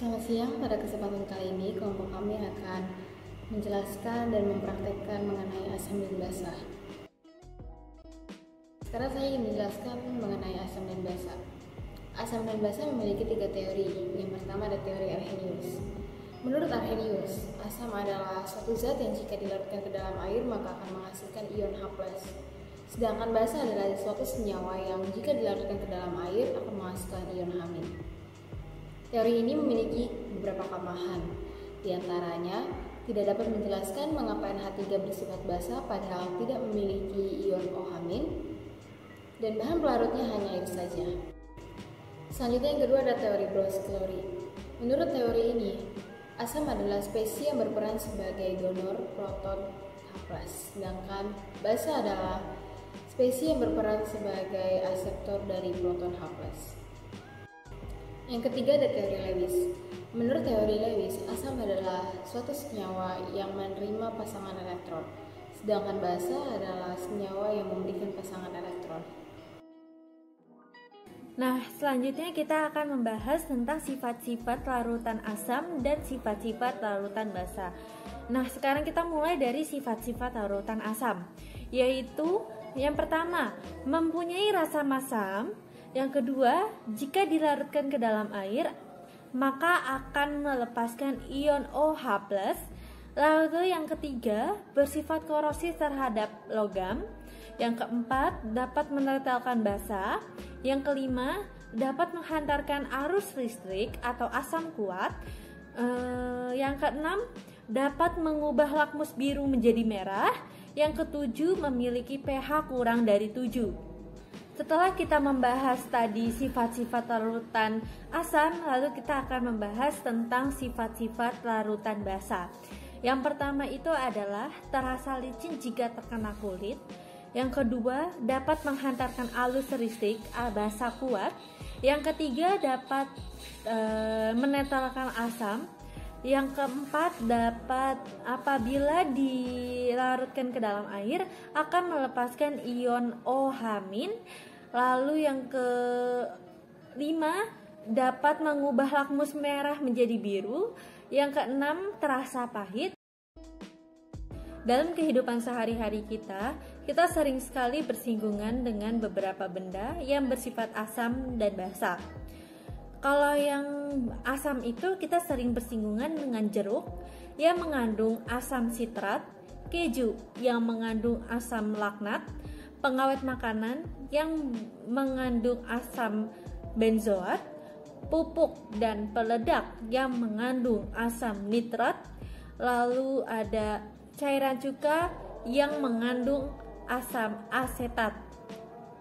Selamat siang, pada kesempatan kali ini kelompok kami akan menjelaskan dan mempraktekkan mengenai asam dan basa. Sekarang saya ingin menjelaskan mengenai asam dan basa. Asam dan basa memiliki 3 teori. Yang pertama ada teori Arrhenius. Menurut Arrhenius, asam adalah suatu zat yang jika dilarutkan ke dalam air maka akan menghasilkan ion H+. Sedangkan basa adalah suatu senyawa yang jika dilarutkan ke dalam air akan menghasilkan ion H-. Teori ini memiliki beberapa kelemahan. Di antaranya, tidak dapat menjelaskan mengapa NH3 bersifat basa padahal tidak memiliki ion OH-, dan bahan pelarutnya hanya air saja. Selanjutnya yang kedua ada teori Brous-Clory. Menurut teori ini, asam adalah spesies yang berperan sebagai donor proton H+, sedangkan basa adalah spesies yang berperan sebagai akseptor dari proton H+. Yang ketiga ada teori Lewis. Menurut teori Lewis, asam adalah suatu senyawa yang menerima pasangan elektron, sedangkan basa adalah senyawa yang memberikan pasangan elektron. Nah, selanjutnya kita akan membahas tentang sifat-sifat larutan asam dan sifat-sifat larutan basa. Nah, sekarang kita mulai dari sifat-sifat larutan asam, yaitu yang pertama, mempunyai rasa masam. Yang kedua, jika dilarutkan ke dalam air, maka akan melepaskan ion OH+. Lalu yang ketiga, bersifat korosif terhadap logam. Yang keempat, dapat menetralkan basa. Yang kelima, dapat menghantarkan arus listrik atau asam kuat. Yang keenam, dapat mengubah lakmus biru menjadi merah. Yang ketujuh, memiliki pH kurang dari 7. Setelah kita membahas tadi sifat-sifat larutan asam, lalu kita akan membahas tentang sifat-sifat larutan basa. Yang pertama itu adalah terasa licin jika terkena kulit. Yang kedua, dapat menghantarkan arus listrik basa kuat. Yang ketiga, dapat menetralkan asam. Yang keempat, dapat apabila dilarutkan ke dalam air akan melepaskan ion OH-. Lalu yang kelima, dapat mengubah lakmus merah menjadi biru. Yang keenam, terasa pahit. Dalam kehidupan sehari-hari kita sering sekali bersinggungan dengan beberapa benda yang bersifat asam dan basa. Kalau yang asam itu kita sering bersinggungan dengan jeruk yang mengandung asam sitrat, keju yang mengandung asam laknat, pengawet makanan yang mengandung asam benzoat, pupuk dan peledak yang mengandung asam nitrat, lalu ada cairan cuka yang mengandung asam asetat.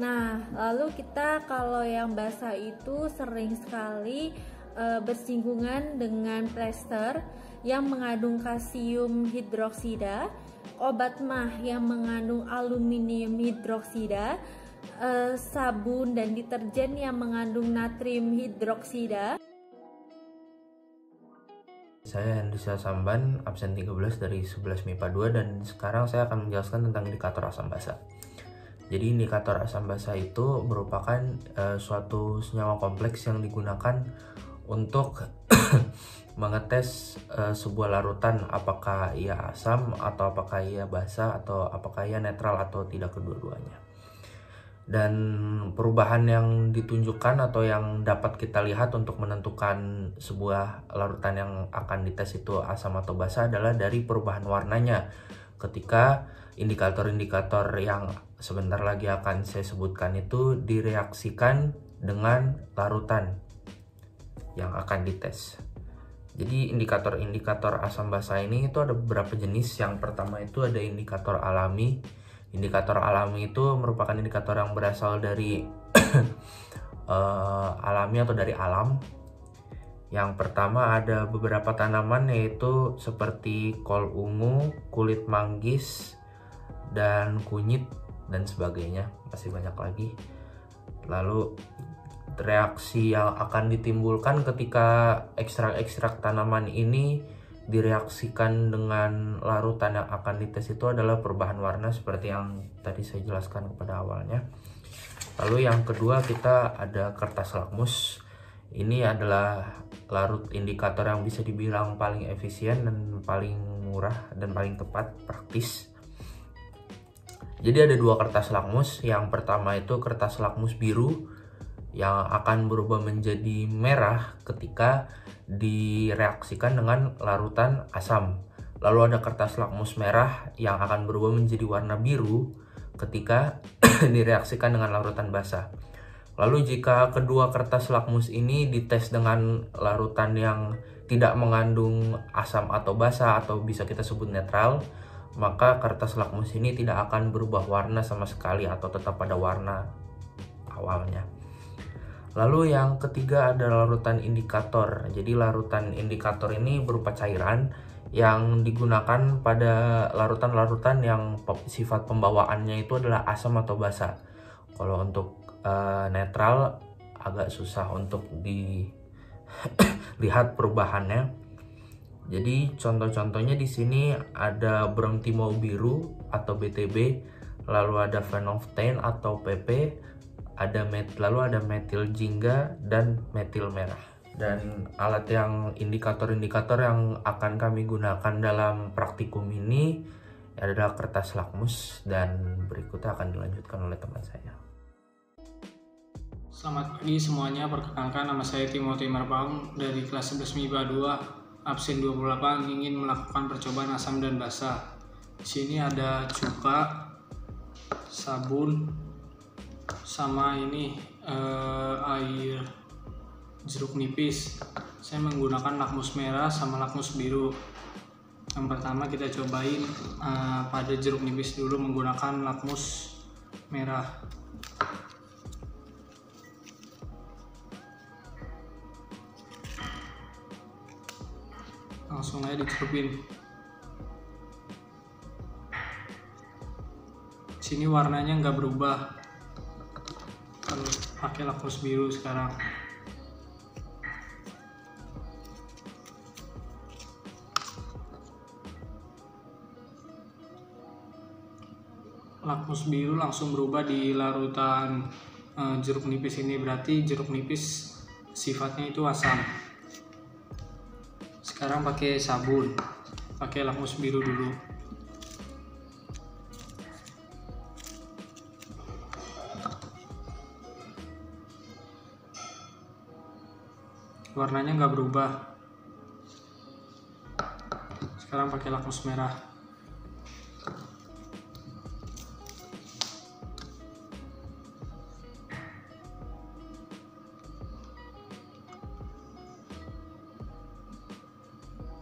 Nah, lalu kita kalau yang basa itu sering sekali bersinggungan dengan plester yang mengandung kalsium hidroksida, obat mah yang mengandung aluminium hidroksida, sabun dan deterjen yang mengandung natrium hidroksida. Saya Hendrisya Samban, absen 13 dari 11 MIPA 2, dan sekarang saya akan menjelaskan tentang indikator asam basa. Jadi indikator asam basa itu merupakan suatu senyawa kompleks yang digunakan untuk mengetes sebuah larutan apakah ia asam atau apakah ia basa atau apakah ia netral atau tidak kedua-duanya. Dan perubahan yang ditunjukkan atau yang dapat kita lihat untuk menentukan sebuah larutan yang akan dites itu asam atau basa adalah dari perubahan warnanya ketika indikator-indikator yang sebentar lagi akan saya sebutkan itu direaksikan dengan larutan yang akan dites. Jadi indikator-indikator asam basa ini itu ada beberapa jenis. Yang pertama itu ada indikator alami. Indikator alami itu merupakan indikator yang berasal dari alami atau dari alam. Yang pertama ada beberapa tanaman yaitu seperti kol ungu, kulit manggis, dan kunyit dan sebagainya, masih banyak lagi. Lalu reaksi yang akan ditimbulkan ketika ekstrak-ekstrak tanaman ini direaksikan dengan larutan yang akan dites itu adalah perubahan warna seperti yang tadi saya jelaskan pada awalnya. Lalu yang kedua kita ada kertas lakmus. Ini adalah larut indikator yang bisa dibilang paling efisien dan paling murah dan paling tepat, praktis. Jadi ada dua kertas lakmus. Yang pertama itu kertas lakmus biru yang akan berubah menjadi merah ketika direaksikan dengan larutan asam. Lalu ada kertas lakmus merah yang akan berubah menjadi warna biru ketika direaksikan dengan larutan basah. Lalu jika kedua kertas lakmus ini dites dengan larutan yang tidak mengandung asam atau basa atau bisa kita sebut netral, maka kertas lakmus ini tidak akan berubah warna sama sekali atau tetap pada warna awalnya. Lalu yang ketiga ada larutan indikator. Jadi larutan indikator ini berupa cairan yang digunakan pada larutan-larutan yang sifat pembawaannya itu adalah asam atau basa. Kalau untuk netral agak susah untuk dilihat perubahannya. Jadi contoh-contohnya di sini ada bromtimo biru atau BTB, lalu ada phenolphthalein atau PP, lalu ada metil jingga dan metil merah. Dan alat yang indikator-indikator yang akan kami gunakan dalam praktikum ini adalah kertas lakmus, dan berikutnya akan dilanjutkan oleh teman saya. Selamat pagi semuanya, perkenalkan nama saya Timothy Marpaung dari kelas 11 MIPA 2, absen 28, ingin melakukan percobaan asam dan basa. Di sini ada cuka, sabun, sama ini air jeruk nipis. Saya menggunakan lakmus merah sama lakmus biru. Yang pertama kita cobain pada jeruk nipis dulu menggunakan lakmus merah. Langsung aja dicelupin. Sini warnanya nggak berubah kalau pakai lakmus biru sekarang. Lakmus biru langsung berubah di larutan jeruk nipis ini, berarti jeruk nipis sifatnya itu asam. Sekarang pakai sabun, pakai lakmus biru dulu. Warnanya nggak berubah. Sekarang pakai lakmus merah.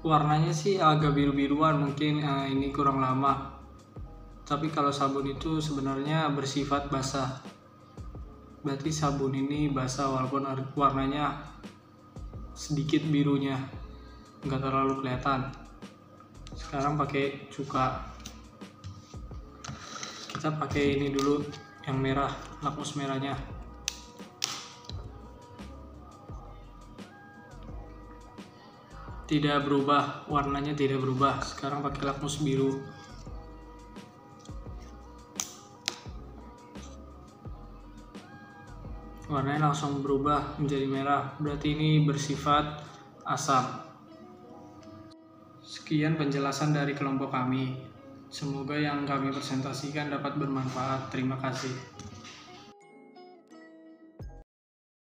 Warnanya sih agak biru-biruan, mungkin ini kurang lama. Tapi kalau sabun itu sebenarnya bersifat basah. Berarti sabun ini basah walaupun warnanya sedikit birunya, nggak terlalu kelihatan. Sekarang pakai cuka. Kita pakai ini dulu yang merah, lakmus merahnya. Tidak berubah, warnanya tidak berubah. Sekarang pakai lakmus biru. Warnanya langsung berubah menjadi merah, berarti ini bersifat asam. Sekian penjelasan dari kelompok kami. Semoga yang kami presentasikan dapat bermanfaat. Terima kasih.